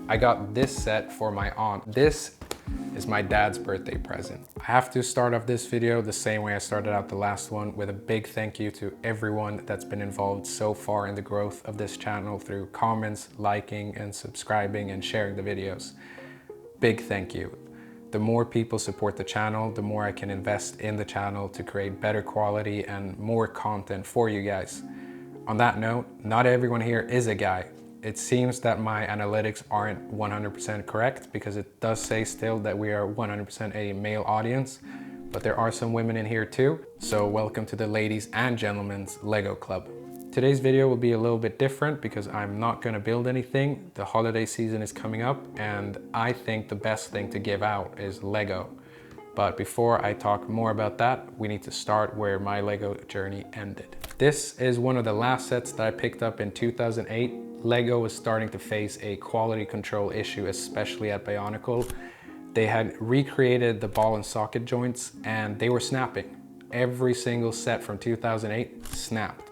I got this set for my aunt. This is my dad's birthday present. I have to start off this video the same way I started out the last one, with a big thank you to everyone that's been involved so far in the growth of this channel through comments, liking and subscribing and sharing the videos. Big thank you. The more people support the channel, the more I can invest in the channel to create better quality and more content for you guys. On that note, not everyone here is a guy. It seems that my analytics aren't 100% correct, because it does say still that we are 100% a male audience, but there are some women in here too. So welcome to the ladies and gentlemen's Lego Club. Today's video will be a little bit different because I'm not going to build anything. The holiday season is coming up and I think the best thing to give out is Lego. But before I talk more about that, we need to start where my Lego journey ended. This is one of the last sets that I picked up in 2008. Lego was starting to face a quality control issue, especially at Bionicle. They had recreated the ball and socket joints and they were snapping. Every single set from 2008 snapped.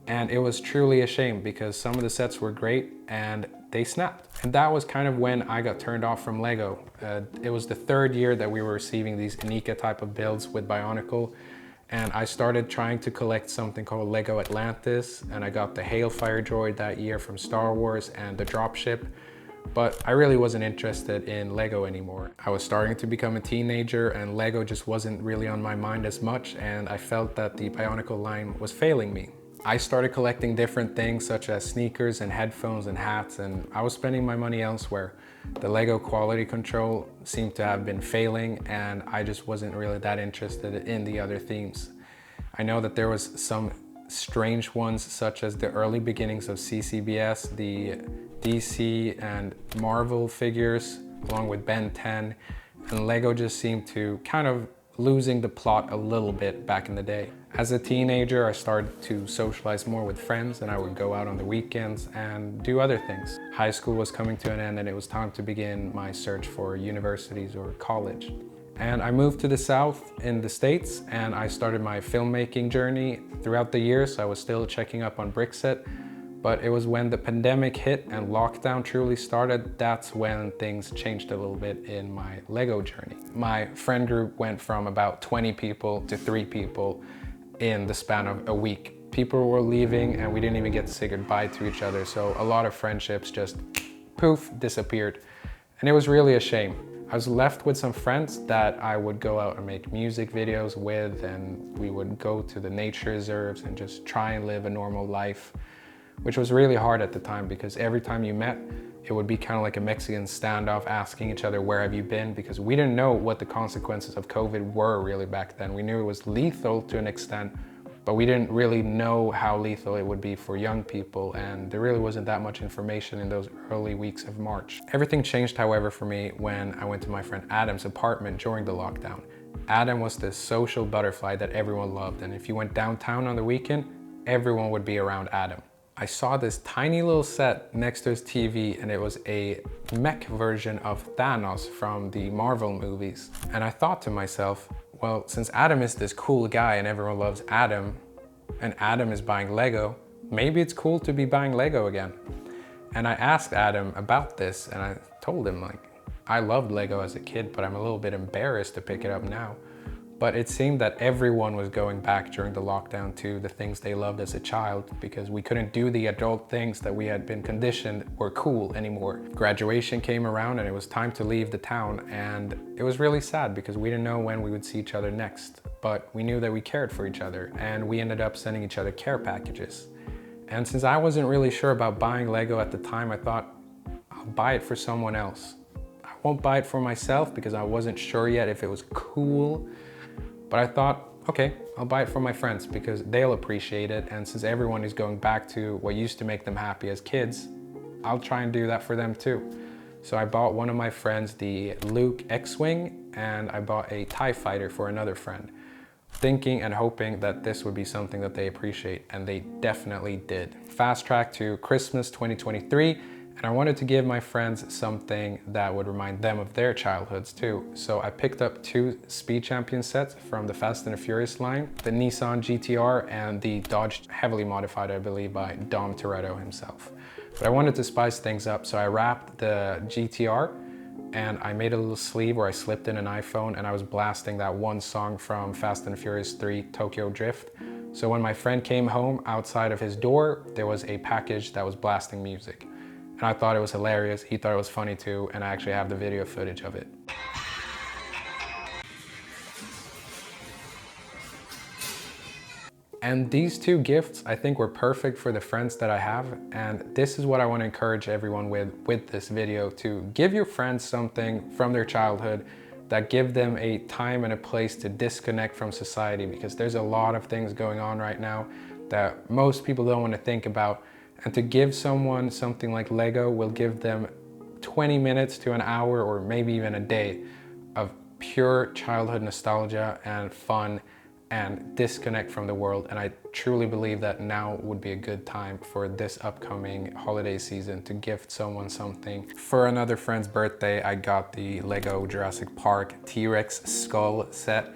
And it was truly a shame because some of the sets were great and they snapped. And that was kind of when I got turned off from Lego. It was the third year that we were receiving these Nika type of builds with Bionicle. And I started trying to collect something called Lego Atlantis, and I got the Hailfire droid that year from Star Wars and the dropship, but I really wasn't interested in Lego anymore. I was starting to become a teenager and Lego just wasn't really on my mind as much, and I felt that the Bionicle line was failing me. I started collecting different things such as sneakers and headphones and hats, and I was spending my money elsewhere. The Lego quality control seemed to have been failing and I just wasn't really that interested in the other themes. I know that there was some strange ones such as the early beginnings of CCBS, the DC and Marvel figures, along with Ben 10, and Lego just seemed to kind of losing the plot a little bit back in the day. As a teenager, I started to socialize more with friends and I would go out on the weekends and do other things. High school was coming to an end and it was time to begin my search for universities or college. And I moved to the South in the States and I started my filmmaking journey. Throughout the years, I was still checking up on Brickset, but it was when the pandemic hit and lockdown truly started, that's when things changed a little bit in my Lego journey. My friend group went from about 20 people to 3 people in the span of a week. People were leaving and we didn't even get to say goodbye to each other, so a lot of friendships just poof, disappeared. And it was really a shame. I was left with some friends that I would go out and make music videos with, and we would go to the nature reserves and just try and live a normal life, which was really hard at the time because every time you met, it would be kind of like a Mexican standoff, asking each other, where have you been? Because we didn't know what the consequences of COVID were really back then. We knew it was lethal to an extent, but we didn't really know how lethal it would be for young people, and there really wasn't that much information in those early weeks of March. Everything changed, however, for me when I went to my friend Adam's apartment during the lockdown. Adam was this social butterfly that everyone loved, and if you went downtown on the weekend, everyone would be around Adam. I saw this tiny little set next to his TV and it was a mech version of Thanos from the Marvel movies. And I thought to myself, well, since Adam is this cool guy and everyone loves Adam, and Adam is buying Lego, maybe it's cool to be buying Lego again. And I asked Adam about this and I told him, like, I loved Lego as a kid, but I'm a little bit embarrassed to pick it up now. But it seemed that everyone was going back during the lockdown to the things they loved as a child, because we couldn't do the adult things that we had been conditioned were cool anymore. Graduation came around and it was time to leave the town, and it was really sad because we didn't know when we would see each other next, but we knew that we cared for each other and we ended up sending each other care packages. And since I wasn't really sure about buying Lego at the time, I thought I'll buy it for someone else. I won't buy it for myself because I wasn't sure yet if it was cool. But I thought, okay, I'll buy it for my friends because they'll appreciate it. And since everyone is going back to what used to make them happy as kids, I'll try and do that for them too. So I bought one of my friends the Luke X-Wing, and I bought a TIE Fighter for another friend, thinking and hoping that this would be something that they appreciate, and they definitely did. Fast track to Christmas 2023. And I wanted to give my friends something that would remind them of their childhoods too. So I picked up 2 Speed Champion sets from the Fast and the Furious line, the Nissan GTR and the Dodge heavily modified, I believe, by Dom Toretto himself. But I wanted to spice things up, so I wrapped the GTR and I made a little sleeve where I slipped in an iPhone and I was blasting that one song from Fast and Furious 3, Tokyo Drift. So when my friend came home, outside of his door, there was a package that was blasting music. And I thought it was hilarious, he thought it was funny too, and I actually have the video footage of it. And these two gifts, I think, were perfect for the friends that I have. And this is what I want to encourage everyone with this video, to give your friends something from their childhood that give them a time and a place to disconnect from society, because there's a lot of things going on right now that most people don't want to think about. And to give someone something like Lego will give them 20 minutes to an hour or maybe even a day of pure childhood nostalgia and fun and disconnect from the world. And I truly believe that now would be a good time for this upcoming holiday season to gift someone something. For another friend's birthday, I got the Lego Jurassic Park T-Rex skull set,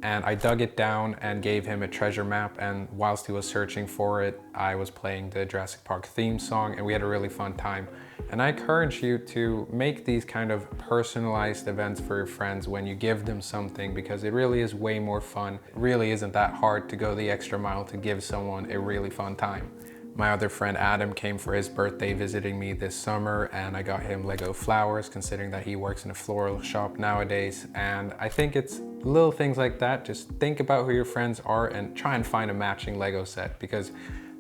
and I dug it down and gave him a treasure map, and whilst he was searching for it, I was playing the Jurassic Park theme song and we had a really fun time. And I encourage you to make these kind of personalized events for your friends when you give them something, because it really is way more fun. It really isn't that hard to go the extra mile to give someone a really fun time. My other friend Adam came for his birthday visiting me this summer, and I got him Lego flowers, considering that he works in a floral shop nowadays. And I think it's little things like that. Just think about who your friends are and try and find a matching Lego set, because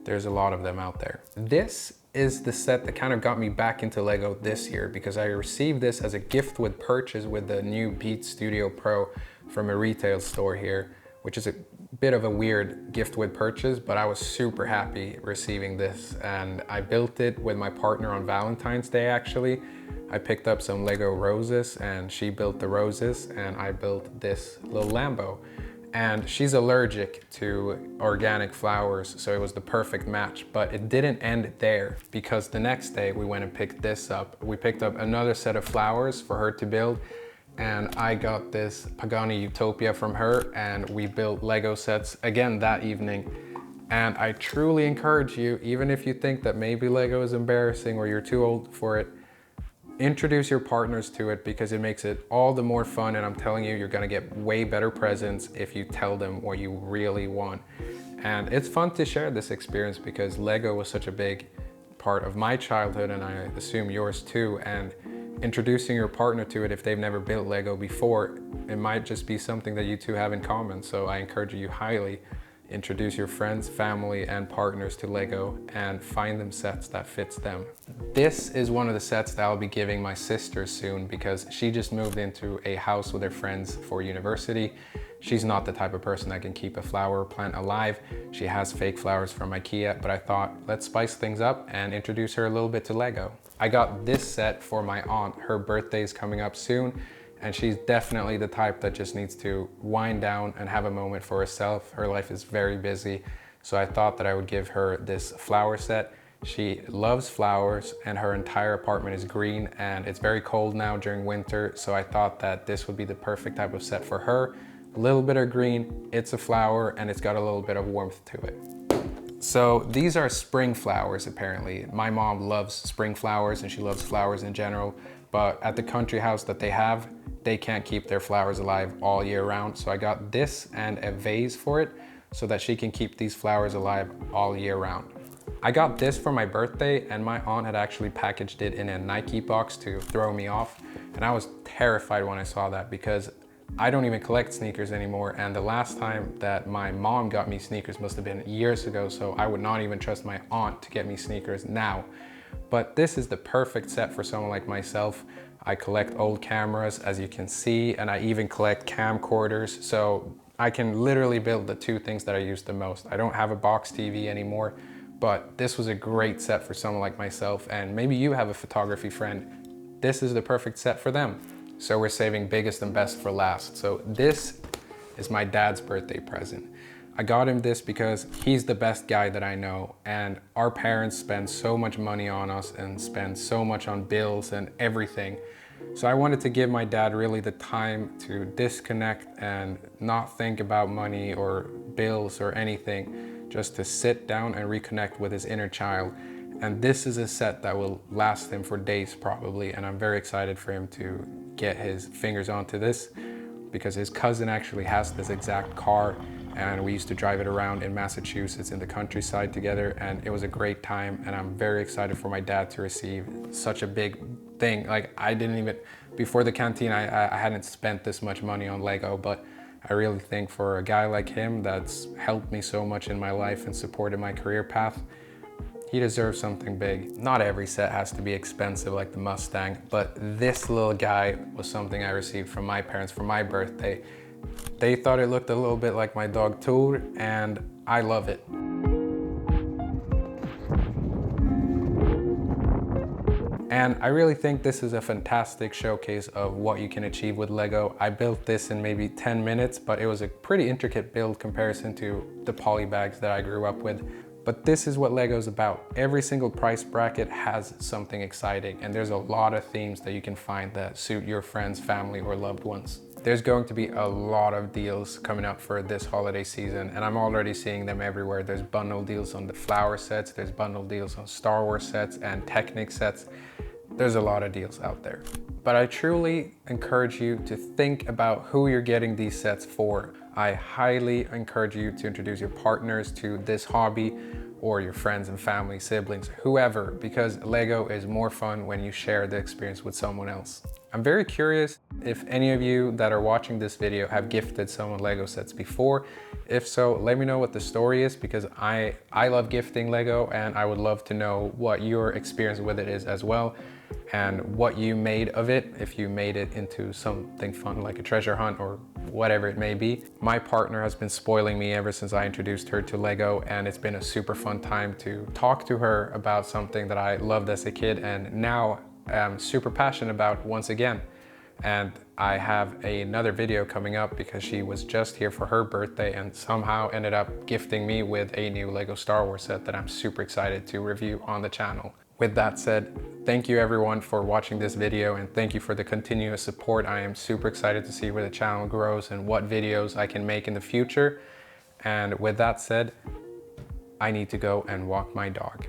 there's a lot of them out there. This is the set that kind of got me back into Lego this year, because I received this as a gift with purchase with the new Beat Studio Pro from a retail store here, which is a bit of a weird gift with purchase, but I was super happy receiving this. And I built it with my partner on Valentine's Day, actually. I picked up some Lego roses and she built the roses, and I built this little Lambo. And she's allergic to organic flowers, so it was the perfect match. But it didn't end there, because the next day we went and picked this up. We picked up another set of flowers for her to build, and I got this Paganini Utopia from her, and we built Lego sets again that evening. And I truly encourage you, even if you think that maybe Lego is embarrassing or you're too old for it, introduce your partners to it, because it makes it all the more fun. And I'm telling you, you're gonna get way better presents if you tell them what you really want. And it's fun to share this experience, because Lego was such a big part of my childhood, and I assume yours too. And introducing your partner to it, if they've never built Lego before, it might just be something that you two have in common. So I encourage you highly, introduce your friends, family, and partners to Lego and find them sets that fits them. This is one of the sets that I'll be giving my sister soon, because she just moved into a house with her friends for university. She's not the type of person that can keep a flower plant alive. She has fake flowers from IKEA, but I thought, let's spice things up and introduce her a little bit to Lego. I got this set for my aunt. Her birthday is coming up soon, and she's definitely the type that just needs to wind down and have a moment for herself. Her life is very busy, so I thought that I would give her this flower set. She loves flowers, and her entire apartment is green, and it's very cold now during winter, so I thought that this would be the perfect type of set for her. A little bit of green, it's a flower, and it's got a little bit of warmth to it. So these are spring flowers, apparently. My mom loves spring flowers, and she loves flowers in general, but at the country house that they have, they can't keep their flowers alive all year round. So I got this and a vase for it, so that she can keep these flowers alive all year round. I got this for my birthday, and my aunt had actually packaged it in a Nike box to throw me off. And I was terrified when I saw that, because I don't even collect sneakers anymore, and the last time that my mom got me sneakers must have been years ago, so I would not even trust my aunt to get me sneakers now. But this is the perfect set for someone like myself. I collect old cameras, as you can see, and I even collect camcorders, so I can literally build the two things that I use the most. I don't have a box TV anymore, but this was a great set for someone like myself, and maybe you have a photography friend. This is the perfect set for them. So we're saving biggest and best for last. So this is my dad's birthday present. I got him this because he's the best guy that I know, and our parents spend so much money on us and spend so much on bills and everything. So I wanted to give my dad really the time to disconnect and not think about money or bills or anything, just to sit down and reconnect with his inner child. And this is a set that will last him for days probably, and I'm very excited for him to get his fingers onto this, because his cousin actually has this exact car, and we used to drive it around in Massachusetts in the countryside together, and it was a great time. And I'm very excited for my dad to receive such a big thing. Like, I didn't even, before the canteen, I hadn't spent this much money on Lego, but I really think for a guy like him that's helped me so much in my life and supported my career path, he deserves something big. Not every set has to be expensive like the Mustang, but this little guy was something I received from my parents for my birthday. They thought it looked a little bit like my dog Toad, and I love it. And I really think this is a fantastic showcase of what you can achieve with Lego. I built this in maybe 10 minutes, but it was a pretty intricate build comparison to the poly bags that I grew up with. But this is what Lego's about. Every single price bracket has something exciting, and there's a lot of themes that you can find that suit your friends, family, or loved ones. There's going to be a lot of deals coming up for this holiday season, and I'm already seeing them everywhere. There's bundle deals on the flower sets, there's bundle deals on Star Wars sets and Technic sets. There's a lot of deals out there. But I truly encourage you to think about who you're getting these sets for. I highly encourage you to introduce your partners to this hobby, or your friends and family, siblings, whoever, because Lego is more fun when you share the experience with someone else. I'm very curious if any of you that are watching this video have gifted someone Lego sets before. If so, let me know what the story is, because I love gifting Lego, and I would love to know what your experience with it is as well, and what you made of it, if you made it into something fun like a treasure hunt or whatever it may be. My partner has been spoiling me ever since I introduced her to Lego, and it's been a super fun time to talk to her about something that I loved as a kid and now am super passionate about once again. And I have another video coming up because she was just here for her birthday and somehow ended up gifting me with a new Lego Star Wars set that I'm super excited to review on the channel. With that said, thank you everyone for watching this video, and thank you for the continuous support. I am super excited to see where the channel grows and what videos I can make in the future. And with that said, I need to go and walk my dog.